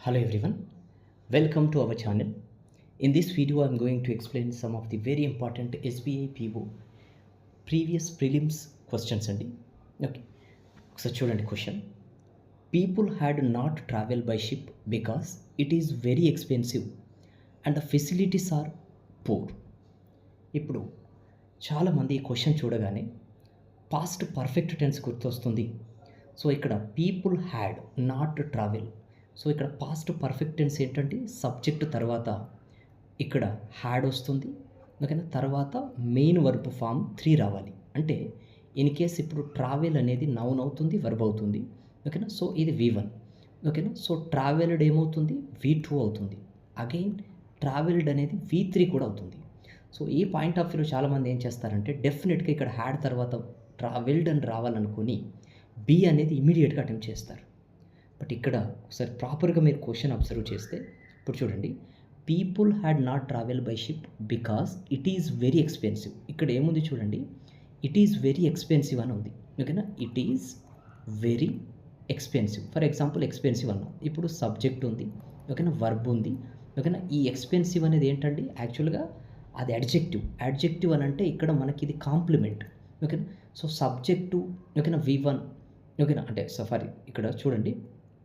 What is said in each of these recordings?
Hello everyone, welcome to our channel. In this video, I'm going to explain some of the very important SBI PO previous prelims questions అండి. Okay, ఒకసారి చూడండి question. People had not travel by ship because it is very expensive and the facilities are poor. ఇప్పుడు చాలామంది ఈ question చూడగానే past perfect tense గుర్తొస్తుంది. So ఇక్కడ people had not travel. So ఇక్కడ పాస్ట్ పర్ఫెక్ట్ టెన్స్ ఏంటంటే సబ్జెక్ట్ తర్వాత ఇక్కడ హ్యాడ్ వస్తుంది, ఓకేనా. తర్వాత మెయిన్ వర్బ్ ఫామ్ 3 రావాలి. అంటే ఇన్ కేస్ ఇప్పుడు ట్రావెల్ అనేది నౌన్ అవుతుంది, వర్బ్ అవుతుంది, ఓకేనా. సో ఇది V1, ఓకేనా. సో ట్రావెల్డ్ ఏమవుతుంది, V2 అవుతుంది. అగైన్ ట్రావెల్డ్ అనేది V3 కూడా అవుతుంది. సో ఈ పాయింట్ ఆఫ్ వ్యూలో చాలామంది ఏం చేస్తారంటే డెఫినెట్గా ఇక్కడ హ్యాడ్ తర్వాత ట్రావెల్డ్ అని రావాలనుకొని బి అనేది ఇమీడియట్గా అటెంప్ట్ చేస్తారు. బట్ ఇక్కడ ఒకసారి ప్రాపర్గా మీరు క్వశ్చన్ అబ్జర్వ్ చేస్తే ఇప్పుడు చూడండి, people had not travel by ship because it is very expensive. ఇక్కడ ఏముంది చూడండి, ఇట్ ఈజ్ వెరీ ఎక్స్పెన్సివ్ అని ఉంది, ఓకేనా. It is very expensive. For example expensive అన్నాం, ఇప్పుడు సబ్జెక్ట్ ఉంది, ఓకేనా, వర్బ్ ఉంది, ఓకేనా. ఈ ఎక్స్పెన్సివ్ అనేది ఏంటండి, యాక్చువల్గా అది అడ్జెక్టివ్ అని అంటే ఇక్కడ మనకి ఇది కాంప్లిమెంట్, ఓకేనా. సో సబ్జెక్టు, ఓకేనా, V1, ఓకేనా. అంటే సారీ ఇక్కడ చూడండి,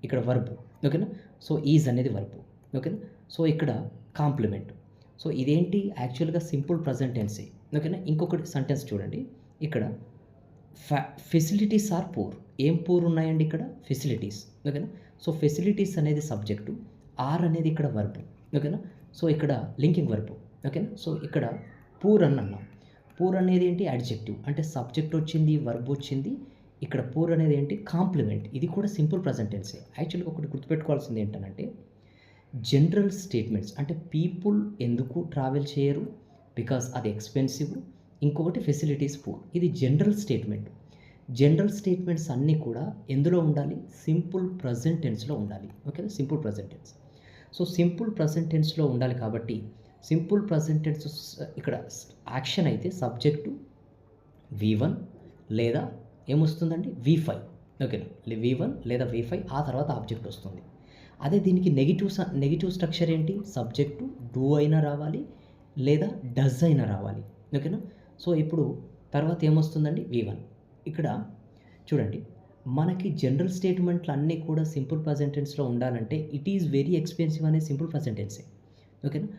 ఇక్కడ వర్బ్, ఓకేనా. సో ఈజ్ అనేది వర్బ్, ఓకేనా. సో ఇక్కడ కాంప్లిమెంట్. సో ఇదేంటి, యాక్చువల్గా సింపుల్ ప్రజెంట్ టెన్సే, ఓకేనా. ఇంకొకటి సెంటెన్స్ చూడండి, ఇక్కడ ఫెసిలిటీస్ ఆర్ పూర్. ఏం పూర్ ఉన్నాయండి ఇక్కడ, ఫెసిలిటీస్, ఓకేనా. సో ఫెసిలిటీస్ అనేది సబ్జెక్టు, ఆర్ అనేది ఇక్కడ వర్బ్, ఓకేనా. సో ఇక్కడ లింకింగ్ వర్బ్, ఓకేనా. సో ఇక్కడ పూర్ అని అన్నాం. పూర్ అనేది ఏంటి, అడ్జెక్టివ్, అంటే సబ్జెక్ట్ వచ్చింది, వర్బ్ వచ్చింది. ఇక్కడ పూర్ అనేది ఏంటి, కాంప్లిమెంట్. ఇది కూడా సింపుల్ ప్రజెంట్ టెన్సే. యాక్చువల్గా ఒకటి గుర్తుపెట్టుకోవాల్సింది ఏంటంటే జనరల్ స్టేట్మెంట్స్, అంటే పీపుల్ ఎందుకు ట్రావెల్ చేయరు, బికాస్ అది ఎక్స్పెన్సివ్. ఇంకొకటి ఫెసిలిటీస్ పూర్. ఇది జనరల్ స్టేట్మెంట్. జనరల్ స్టేట్మెంట్స్ అన్నీ కూడా ఎందులో ఉండాలి, సింపుల్ ప్రజెంట్ టెన్స్లో ఉండాలి, ఓకేనా. Simple present tense. So simple present టెన్స్లో ఉండాలి కాబట్టి సింపుల్ ప్రజెంట్ టెన్స్ ఇక్కడ యాక్షన్ అయితే సబ్జెక్టు V1 లేదా ఏమొస్తుందండి, V5, ఓకేనా. V1 లేదా V5, ఆ తర్వాత ఆబ్జెక్ట్ వస్తుంది. అదే దీనికి నెగిటివ్ స్ట్రక్చర్ ఏంటి, సబ్జెక్టు డూ అయినా రావాలి లేదా డస్ అయినా రావాలి, ఓకేనా. సో ఇప్పుడు తర్వాత ఏమొస్తుందండి, V1. ఇక్కడ చూడండి, మనకి జనరల్ స్టేట్మెంట్లు అన్నీ కూడా సింపుల్ ప్రజెంట్ టెన్స్లో ఉండాలంటే ఇట్ ఈజ్ వెరీ ఎక్స్పెన్సివ్ అనే సింపుల్ ప్రజెంట్ టెన్సే, ఓకేనా.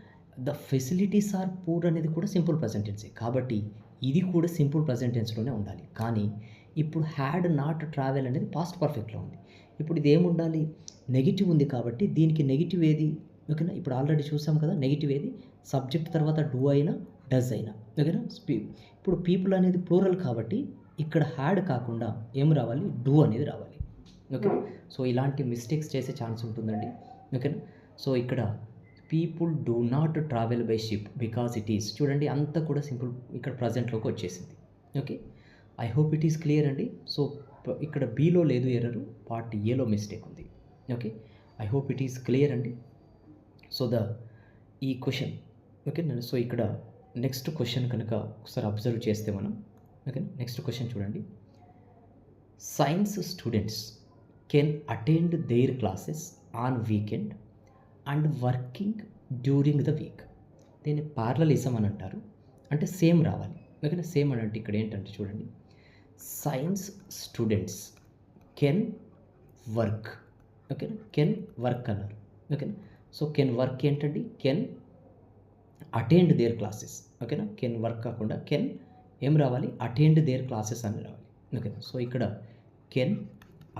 ద ఫెసిలిటీస్ ఆర్ పూర్ అనేది కూడా సింపుల్ ప్రజెంట్ టెన్సే. కాబట్టి ఇది కూడా సింపుల్ ప్రజెంట్ టెన్స్లోనే ఉండాలి. కానీ ఇప్పుడు హ్యాడ్ నాట్ ట్రావెల్ అనేది పాస్ట్ పర్ఫెక్ట్లో ఉంది. ఇప్పుడు ఇది ఏముండాలి, నెగిటివ్ ఉంది కాబట్టి దీనికి నెగిటివ్ ఏది, ఓకేనా. ఇప్పుడు ఆల్రెడీ చూసాం కదా, నెగిటివ్ ఏది, సబ్జెక్ట్ తర్వాత డూ అయినా డస్ అయినా, ఓకేనా. ఇప్పుడు పీపుల్ అనేది ప్లూరల్ కాబట్టి ఇక్కడ హ్యాడ్ కాకుండా ఏం రావాలి, డూ అనేది రావాలి, ఓకే. సో ఇలాంటి మిస్టేక్స్ చేసే ఛాన్స్ ఉంటుందండి, ఓకేనా. సో ఇక్కడ people do not travel by ship because it is, చూడండి అంతా కూడా సింపుల్ ఇక్కడ ప్రజెంట్లోకి వచ్చేసింది, okay. I hope it is clear అండి. సో ఇక్కడ బీలో లేదు ఎర్రరు, పార్ట్ ఏలో మిస్టేక్ ఉంది, okay. I hope it is clear అండి. సో ఈ క్వశ్చన్, ఓకే. సో ఇక్కడ నెక్స్ట్ క్వశ్చన్ కనుక ఒకసారి అబ్జర్వ్ చేస్తే మనం, ఓకే. నెక్స్ట్ క్వశ్చన్ చూడండి, science students can attend their classes on weekend and working during the week. దీన్ని పారలలిజం అని అంటారు, అంటే సేమ్ రావాలి, ఓకేనా. సేమ్ అని అంటే ఇక్కడ ఏంటంటే చూడండి, సైన్స్ స్టూడెంట్స్ కెన్ వర్క్, ఓకేనా. కెన్ వర్క్ అన్నారు, ఓకేనా. సో కెన్ వర్క్ ఏంటండి, కెన్ అటెండ్ దేర్ క్లాసెస్, ఓకేనా. కెన్ వర్క్ కాకుండా కెన్ ఏం రావాలి, అటెండ్ దేర్ క్లాసెస్ అని రావాలి, ఓకేనా. సో ఇక్కడ కెన్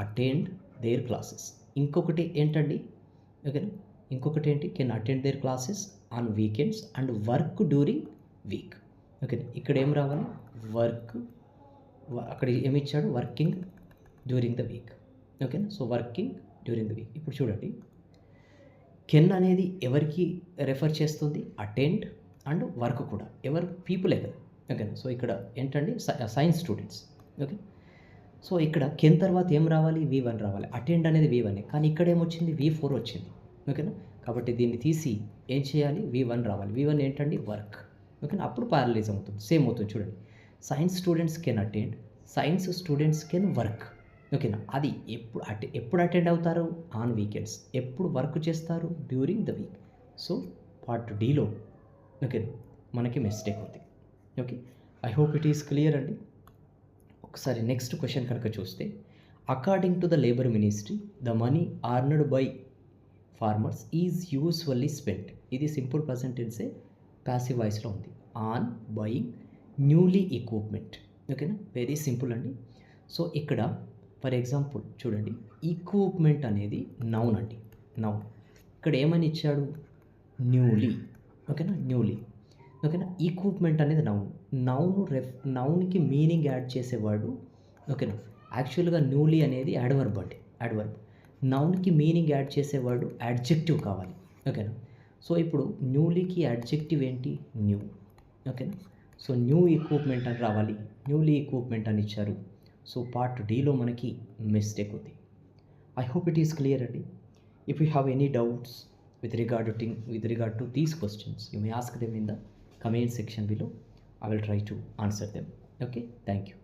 అటెండ్ దేర్ క్లాసెస్. ఇంకొకటి ఏంటండి, ఓకేనా, ఇంకొకటి ఏంటి, can attend their classes on weekends and work during week, okay. ఇక్కడ ఏం రావాలి, వర్క్, అక్కడ ఏమి ఇచ్చాడు, వర్కింగ్ డ్యూరింగ్ ద వీక్, ఓకేనా. So working during the week. ఇప్పుడు చూడండి, కెన్ అనేది ఎవరికి రెఫర్ చేస్తుంది, అటెండ్ అండ్ వర్క్ కూడా ఎవరు, పీపులే కదా, ఓకేనా. సో ఇక్కడ ఏంటండి, సైన్స్ స్టూడెంట్స్, ఓకే. సో ఇక్కడ కెన్ తర్వాత ఏం రావాలి, V1 రావాలి. అటెండ్ అనేది V1, కానీ ఇక్కడ ఏమొచ్చింది, V4 వచ్చింది, ఓకేనా. కాబట్టి దీన్ని తీసి ఏం చేయాలి, V1 రావాలి. V1 ఏంటండి, వర్క్, ఓకేనా. అప్పుడు ప్యారలైజ్ అవుతుంది, సేమ్ అవుతుంది. చూడండి, science students can attend, science students can work, ఓకేనా, అది ఎప్పుడు అటెండ్ అవుతారు, ఆన్ వీకెండ్స్. ఎప్పుడు వర్క్ చేస్తారు, during the week. So part డీలో ఓకే మనకి మిస్టేక్ ఉంది. Okay, I hope it is clear అండి. ఒకసారి నెక్స్ట్ క్వశ్చన్ కనుక చూస్తే, according to the labour ministry the money earned by farmers is usually spent. ఇది సింపుల్ ప్రజెంట్ టెన్సే, ప్యాసివ్ వాయిస్లో ఉంది. On buying newly equipment. ఓకేనా, వెరీ సింపుల్ అండి. సో ఇక్కడ ఫర్ ఎగ్జాంపుల్ చూడండి, ఈక్విప్మెంట్ అనేది నౌన్ అండి, నౌన్. ఇక్కడ ఏమని ఇచ్చాడు, న్యూలీ. ఓకేనా, న్యూలీ. ఓకేనా, ఈక్విప్మెంట్ అనేది నౌన్. నౌన్కి మీనింగ్ యాడ్ చేసేవాడు. ఓకేనా, యాక్చువల్గా న్యూలీ అనేది యాడ్వర్బ్ అండి, యాడ్వర్బ్. నౌన్కి మీనింగ్ యాడ్ చేసేవాడు యాడ్జెక్టివ్ కావాలి. ఓకేనా, సో ఇప్పుడు న్యూలీకి యాడ్జెక్టివ్ ఏంటి, న్యూ. ఓకేనా, సో న్యూ ఎక్విప్మెంట్ అని రావాలి, న్యూలీ ఎక్విప్మెంట్ అని ఇచ్చారు. సో పార్ట్ డీలో మనకి మిస్టేక్ ఉంది. I hope it is clear అండి. If you have any doubts with regard to these questions, you may ask them in the comment section below. I will try to answer them. Okay, thank you.